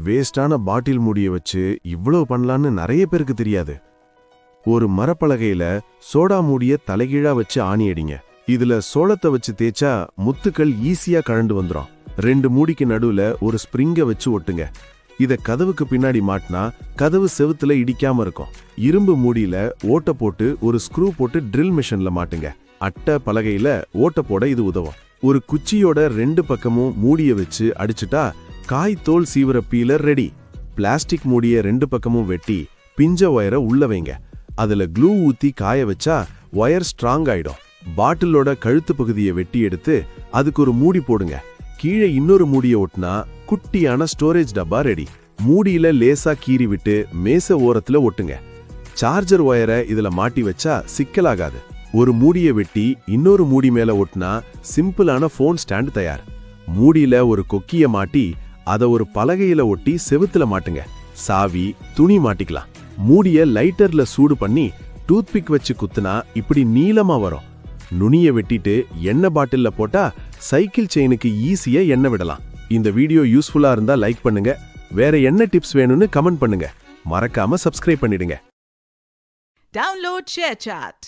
வேஸ்டான பாட்டில் மூடிய வச்சு இவ்வளவு பண்ணலான்னு நிறைய பேருக்கு தெரியாது. ஒரு மரப்பலகையில சோடா மூடிய தலைகீழா வச்சு ஆணி அடிங்க. இதுல சோளத்தை வச்சு தேய்ச்சா முத்துக்கள் ஈஸியா கழண்டு வந்துடும். 2 மூடிக்கு நடுவுல ஒரு ஸ்ப்ரிங்க வச்சு ஒட்டுங்க. இத கதவுக்கு பின்னாடி மாட்டினா கதவு செவுத்துல இடிக்காம இருக்கும். இரும்பு மூடியில ஓட்ட போட்டு ஒரு ஸ்க்ரூ போட்டு ட்ரில் மிஷின்ல மாட்டுங்க. அட்டை பலகையில ஓட்ட போட இது உதவும். ஒரு குச்சியோட 2 பக்கமும் மூடிய வச்சு அடிச்சுட்டா காய் தோல் சீவர பீலர் ரெடி. பிளாஸ்டிக் மூடிய 2 பக்கமும் வெட்டி பிஞ்ச ஒயரை உள்ள வைங்க. அதுல க்ளூ ஊத்தி காய வச்சா ஒயர் ஸ்ட்ராங் ஆயிடும். பாட்டிலோட கழுத்து பகுதியை வெட்டி எடுத்து அதுக்கு ஒரு மூடி போடுங்க. கீழே இன்னொரு மூடிய ஒட்டினா குட்டியான ஸ்டோரேஜ் டப்பா ரெடி. மூடியில லேசா கீறி விட்டு மேச ஓரத்துல ஒட்டுங்க. சார்ஜர் ஒயரை இதுல மாட்டி வச்சா சிக்கலாகாது. ஒரு மூடிய வெட்டி இன்னொரு மூடி மேல ஒட்டினா சிம்பிளான போன் ஸ்டாண்ட் தயார். மூடியில ஒரு கொக்கிய மாட்டி அதை ஒரு பலகையில ஒட்டி செவுத்துல மாட்டுங்க. சாவி துணி மாட்டிக்கலாம். மூடிய லைட்டர்ல சூடு பண்ணி டூத்பிக் வச்சு குத்துனா இப்படி நீளமா வரும். நுனிய வெட்டிட்டு எண்ணெய் பாட்டில்ல போட்டா சைக்கிள் செயினுக்கு ஈஸியா எண்ணெய் விடலாம். இந்த வீடியோ யூஸ்ஃபுல்லா இருந்தா லைக் பண்ணுங்க. வேற என்ன டிப்ஸ் வேணும்னு கமெண்ட் பண்ணுங்க. மறக்காம சப்ஸ்கிரைப் பண்ணிடுங்க. Download ShareChat.